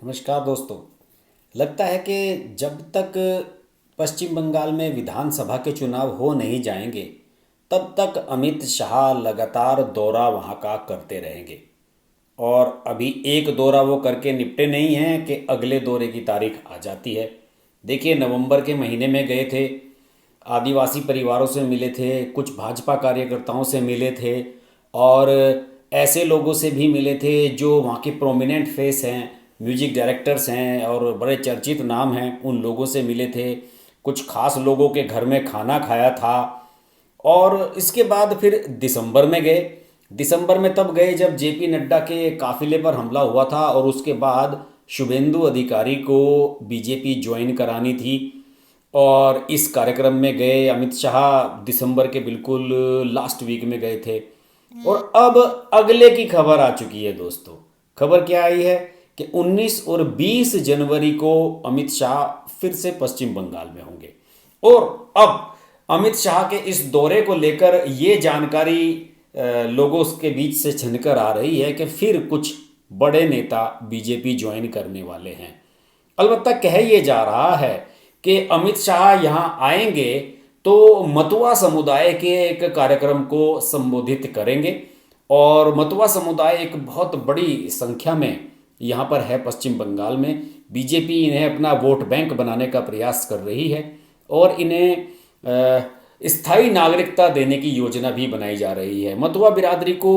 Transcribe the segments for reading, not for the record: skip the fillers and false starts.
नमस्कार दोस्तों। लगता है कि जब तक पश्चिम बंगाल में विधानसभा के चुनाव हो नहीं जाएंगे तब तक अमित शाह लगातार दौरा वहाँ का करते रहेंगे। और अभी एक दौरा वो करके निपटे नहीं हैं कि अगले दौरे की तारीख आ जाती है। देखिए, नवंबर के महीने में गए थे, आदिवासी परिवारों से मिले थे, कुछ भाजपा कार्यकर्ताओं से मिले थे और ऐसे लोगों से भी मिले थे जो वहाँ के प्रोमिनेंट फेस हैं, म्यूजिक डायरेक्टर्स हैं और बड़े चर्चित नाम हैं, उन लोगों से मिले थे। कुछ खास लोगों के घर में खाना खाया था। और इसके बाद फिर दिसंबर में गए। दिसंबर में तब गए जब जेपी नड्डा के काफिले पर हमला हुआ था और उसके बाद शुभेंदु अधिकारी को बीजेपी ज्वाइन करानी थी। और इस कार्यक्रम में गए अमित शाह, दिसंबर के बिल्कुल लास्ट वीक में गए थे। और अब अगले की खबर आ चुकी है दोस्तों। खबर क्या आई है कि 19 और 20 जनवरी को अमित शाह फिर से पश्चिम बंगाल में होंगे। और अब अमित शाह के इस दौरे को लेकर ये जानकारी लोगों के बीच से छनकर आ रही है कि फिर कुछ बड़े नेता बीजेपी ज्वाइन करने वाले हैं। अलबत्ता कह ये जा रहा है कि अमित शाह यहाँ आएंगे तो मतुआ समुदाय के एक कार्यक्रम को संबोधित करेंगे। और मतुआ समुदाय एक बहुत बड़ी संख्या में यहाँ पर है पश्चिम बंगाल में। बीजेपी इन्हें अपना वोट बैंक बनाने का प्रयास कर रही है और इन्हें स्थायी नागरिकता देने की योजना भी बनाई जा रही है। मतुआ बिरादरी को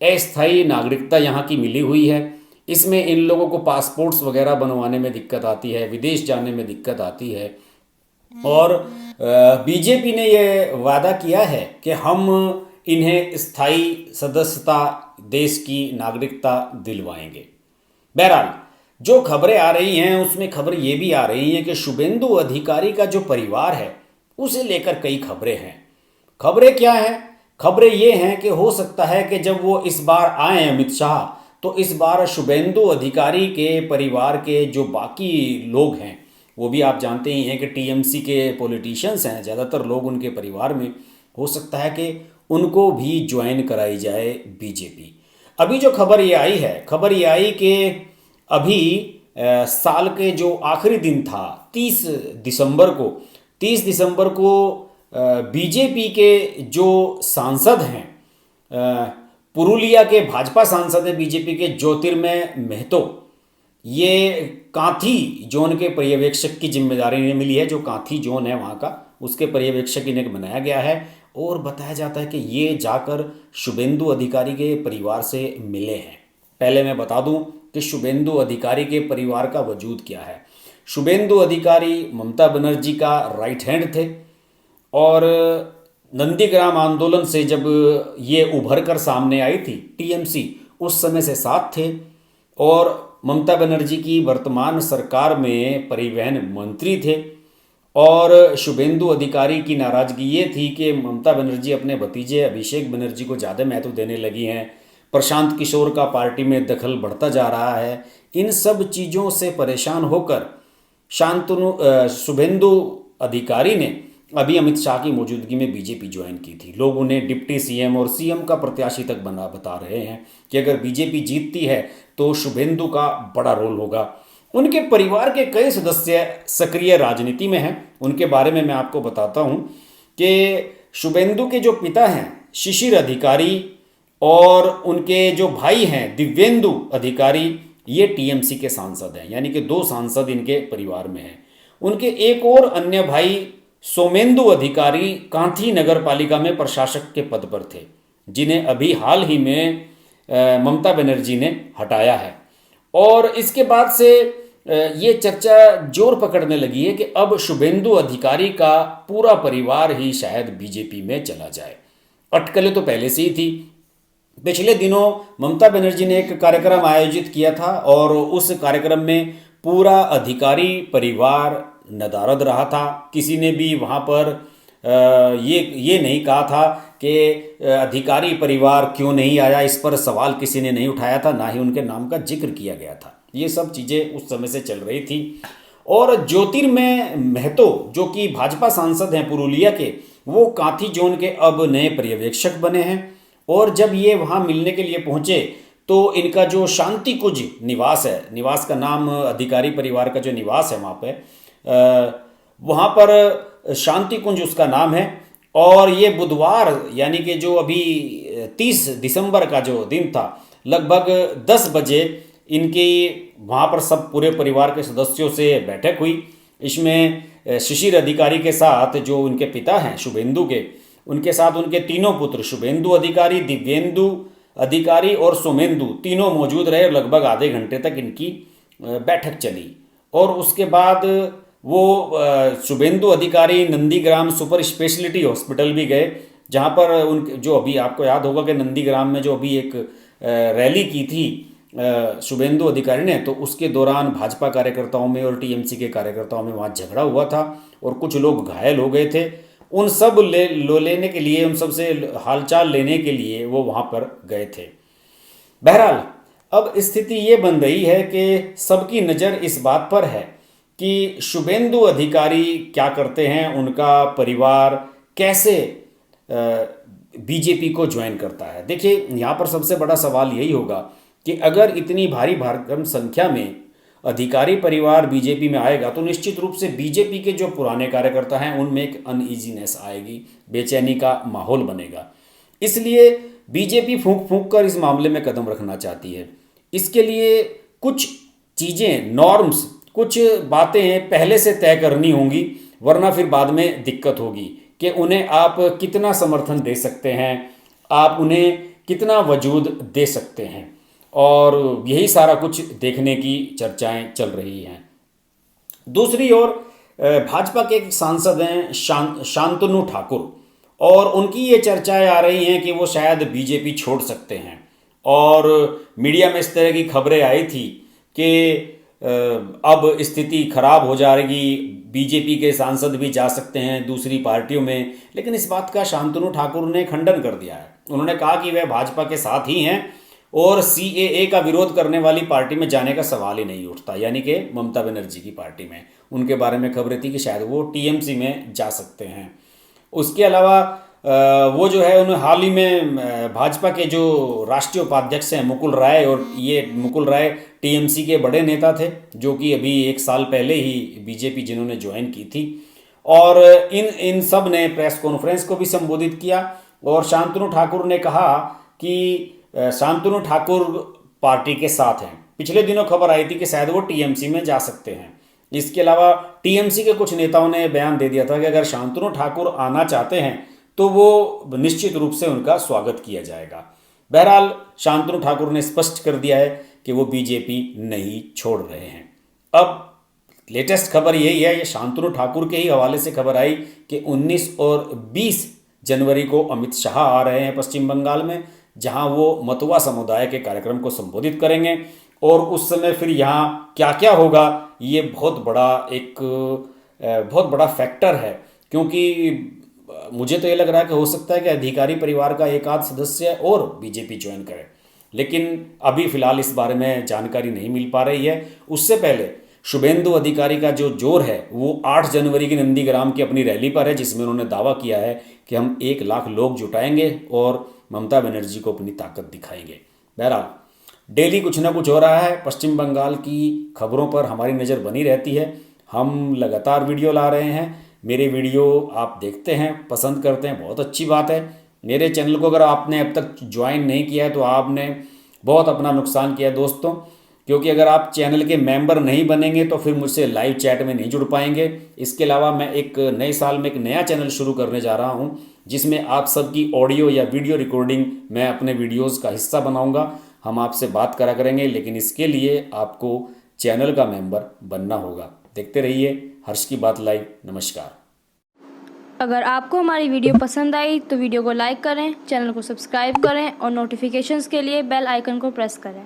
अस्थायी नागरिकता यहाँ की मिली हुई है। इसमें इन लोगों को पासपोर्ट्स वगैरह बनवाने में दिक्कत आती है, विदेश जाने में दिक्कत आती है। और बीजेपी ने यह वादा किया है कि हम इन्हें स्थायी सदस्यता, देश की नागरिकता दिलवाएंगे। बहरहाल, जो खबरें आ रही हैं उसमें खबर ये भी आ रही है कि शुभेंदु अधिकारी का जो परिवार है उसे लेकर कई खबरें हैं। खबरें क्या हैं? खबरें ये हैं कि हो सकता है कि जब वो इस बार आए अमित शाह, तो इस बार शुभेंदु अधिकारी के परिवार के जो बाकी लोग हैं, वो भी आप जानते ही हैं कि टीएमसी के पॉलिटिशियंस हैं, ज़्यादातर लोग उनके परिवार में, हो सकता है कि उनको भी ज्वाइन कराई जाए बीजेपी। अभी जो खबर ये आई है, खबर ये आई कि अभी साल के जो आखिरी दिन था 30 दिसंबर को बीजेपी के जो सांसद हैं, पुरुलिया के भाजपा सांसद हैं बीजेपी के ज्योतिर्मय महतो, ये कांथी जोन के पर्यवेक्षक की जिम्मेदारी इन्हें मिली है। जो कांथी जोन है वहाँ का, उसके पर्यवेक्षक इन्हें बनाया गया है। और बताया जाता है कि ये जाकर शुभेंदु अधिकारी के परिवार से मिले हैं। पहले मैं बता दूं कि शुभेंदु अधिकारी के परिवार का वजूद क्या है। शुभेंदु अधिकारी ममता बनर्जी का राइट हैंड थे और नंदीग्राम आंदोलन से जब ये उभर कर सामने आई थी टीएमसी, उस समय से साथ थे। और ममता बनर्जी की वर्तमान सरकार में परिवहन मंत्री थे। और शुभेंदु अधिकारी की नाराजगी ये थी कि ममता बनर्जी अपने भतीजे अभिषेक बनर्जी को ज़्यादा महत्व देने लगी हैं। प्रशांत किशोर का पार्टी में दखल बढ़ता जा रहा है। इन सब चीज़ों से परेशान होकर शुभेंदु अधिकारी ने अभी अमित शाह की मौजूदगी में बीजेपी ज्वाइन की थी। लोग उन्हें डिप्टी सीएम और सीएम का प्रत्याशी तक बता रहे हैं कि अगर बीजेपी जीतती है तो शुभेंदु का बड़ा रोल होगा। उनके परिवार के कई सदस्य सक्रिय राजनीति में हैं। उनके बारे में मैं आपको बताता हूं कि शुभेंदु के जो पिता हैं शिशिर अधिकारी और उनके जो भाई हैं दिव्येंदु अधिकारी, ये टीएमसी के सांसद हैं, यानी कि 2 सांसद इनके परिवार में हैं। उनके एक और अन्य भाई सोमेंदु अधिकारी कांथी नगर पालिका में प्रशासक के पद पर थे, जिन्हें अभी हाल ही में ममता बनर्जी ने हटाया है। और इसके बाद से ये चर्चा जोर पकड़ने लगी है कि अब शुभेंदु अधिकारी का पूरा परिवार ही शायद बीजेपी में चला जाए। अटकलें तो पहले से ही थी। पिछले दिनों ममता बनर्जी ने एक कार्यक्रम आयोजित किया था और उस कार्यक्रम में पूरा अधिकारी परिवार नदारद रहा था। किसी ने भी वहाँ पर ये नहीं कहा था कि अधिकारी परिवार क्यों नहीं आया, इस पर सवाल किसी ने नहीं उठाया था, ना ही उनके नाम का जिक्र किया गया था। ये सब चीज़ें उस समय से चल रही थी। और ज्योतिर्मय महतो, जो कि भाजपा सांसद हैं पुरुलिया के, वो कांथी जोन के अब नए पर्यवेक्षक बने हैं। और जब ये वहाँ मिलने के लिए पहुँचे तो इनका जो शांति कुंज निवास है, निवास का नाम अधिकारी परिवार का जो निवास है वहाँ पे, वहाँ पर शांति कुंज उसका नाम है। और ये बुधवार यानी कि जो अभी 30 दिसंबर का जो दिन था, लगभग 10 बजे इनकी वहाँ पर सब पूरे परिवार के सदस्यों से बैठक हुई। इसमें शिशिर अधिकारी के साथ जो उनके पिता हैं शुभेंदु के, उनके साथ उनके तीनों पुत्र शुभेंदु अधिकारी, दिव्येंदु अधिकारी और सोमेंदु तीनों मौजूद रहे। लगभग आधे घंटे तक इनकी बैठक चली और उसके बाद वो शुभेंदु अधिकारी नंदीग्राम सुपर स्पेशलिटी हॉस्पिटल भी गए, जहाँ पर उन जो अभी आपको याद होगा कि नंदीग्राम में जो अभी एक रैली की थी शुभेंदु अधिकारी ने, तो उसके दौरान भाजपा कार्यकर्ताओं में और टीएमसी के कार्यकर्ताओं में वहाँ झगड़ा हुआ था और कुछ लोग घायल हो गए थे। उन सब लेने के लिए, उन सब से हालचाल लेने के लिए वो वहाँ पर गए थे। बहरहाल अब स्थिति ये बन रही है कि सबकी नज़र इस बात पर है कि शुभेंदु अधिकारी क्या करते हैं, उनका परिवार कैसे बीजेपी को ज्वाइन करता है। देखिए, यहाँ पर सबसे बड़ा सवाल यही होगा कि अगर इतनी भारी भरकम संख्या में अधिकारी परिवार बीजेपी में आएगा तो निश्चित रूप से बीजेपी के जो पुराने कार्यकर्ता हैं उनमें एक अनईजीनेस आएगी, बेचैनी का माहौल बनेगा। इसलिए बीजेपी फूंक फूंक कर इस मामले में कदम रखना चाहती है। इसके लिए कुछ चीज़ें, नॉर्म्स, कुछ बातें पहले से तय करनी होंगी, वरना फिर बाद में दिक्कत होगी कि उन्हें आप कितना समर्थन दे सकते हैं, आप उन्हें कितना वजूद दे सकते हैं, और यही सारा कुछ देखने की चर्चाएं चल रही हैं। दूसरी ओर भाजपा के एक सांसद हैं शांतनु ठाकुर, और उनकी ये चर्चाएं आ रही हैं कि वो शायद बीजेपी छोड़ सकते हैं। और मीडिया में इस तरह की खबरें आई थी कि अब स्थिति खराब हो जाएगी, बीजेपी के सांसद भी जा सकते हैं दूसरी पार्टियों में। लेकिन इस बात का शांतनु ठाकुर ने खंडन कर दिया है। उन्होंने कहा कि वह भाजपा के साथ ही हैं और सीएए का विरोध करने वाली पार्टी में जाने का सवाल ही नहीं उठता, यानी कि ममता बनर्जी की पार्टी में। उनके बारे में खबरें थी कि शायद वो टीएमसी में जा सकते हैं। उसके अलावा वो जो है, उन्हें हाल ही में भाजपा के जो राष्ट्रीय उपाध्यक्ष हैं मुकुल राय, और ये मुकुल राय टीएमसी के बड़े नेता थे जो कि अभी 1 साल पहले ही बीजेपी जिन्होंने ज्वाइन की थी। और इन सब ने प्रेस कॉन्फ्रेंस को भी संबोधित किया और शांतनु ठाकुर ने कहा कि शांतनु ठाकुर पार्टी के साथ हैं। पिछले दिनों खबर आई थी कि शायद वो टीएमसी में जा सकते हैं। इसके अलावा टीएमसी के कुछ नेताओं ने बयान दे दिया था कि अगर शांतनु ठाकुर आना चाहते हैं तो वो निश्चित रूप से उनका स्वागत किया जाएगा। बहरहाल शांतनु ठाकुर ने स्पष्ट कर दिया है कि वो बीजेपी नहीं छोड़ रहे हैं। अब लेटेस्ट खबर यही है, ये शांतनु ठाकुर के ही हवाले से खबर आई कि 19 और 20 जनवरी को अमित शाह आ रहे हैं पश्चिम बंगाल में, जहां वो मतुआ समुदाय के कार्यक्रम को संबोधित करेंगे। और उस समय फिर यहाँ क्या क्या होगा, ये बहुत बड़ा फैक्टर है, क्योंकि मुझे तो ये लग रहा है कि हो सकता है कि अधिकारी परिवार का एक आध सदस्य और बीजेपी ज्वाइन करे, लेकिन अभी फिलहाल इस बारे में जानकारी नहीं मिल पा रही है। उससे पहले शुभेंदु अधिकारी का जो जोर है वो 8 जनवरी की नंदीग्राम की अपनी रैली पर है, जिसमें उन्होंने दावा किया है कि हम 1 लाख लोग जुटाएंगे और ममता बनर्जी को अपनी ताकत दिखाएंगे। बहरहाल डेली कुछ ना कुछ हो रहा है। पश्चिम बंगाल की खबरों पर हमारी नज़र बनी रहती है। हम लगातार वीडियो ला रहे हैं। मेरे वीडियो आप देखते हैं, पसंद करते हैं, बहुत अच्छी बात है। मेरे चैनल को अगर आपने अब तक ज्वाइन नहीं किया है तो आपने बहुत अपना नुकसान किया है दोस्तों, क्योंकि अगर आप चैनल के मेंबर नहीं बनेंगे तो फिर मुझसे लाइव चैट में नहीं जुड़ पाएंगे। इसके अलावा मैं एक नए साल में एक नया चैनल शुरू करने जा रहा हूं, जिसमें आप सबकी ऑडियो या वीडियो रिकॉर्डिंग मैं अपने वीडियोस का हिस्सा बनाऊंगा। हम आपसे बात करा करेंगे, लेकिन इसके लिए आपको चैनल का मेंबर बनना होगा। देखते रहिए हर्ष की बात लाइव। नमस्कार। अगर आपको हमारी वीडियो पसंद आई तो वीडियो को लाइक करें, चैनल को सब्सक्राइब करें और नोटिफिकेशंस के लिए बेल आइकन को प्रेस करें।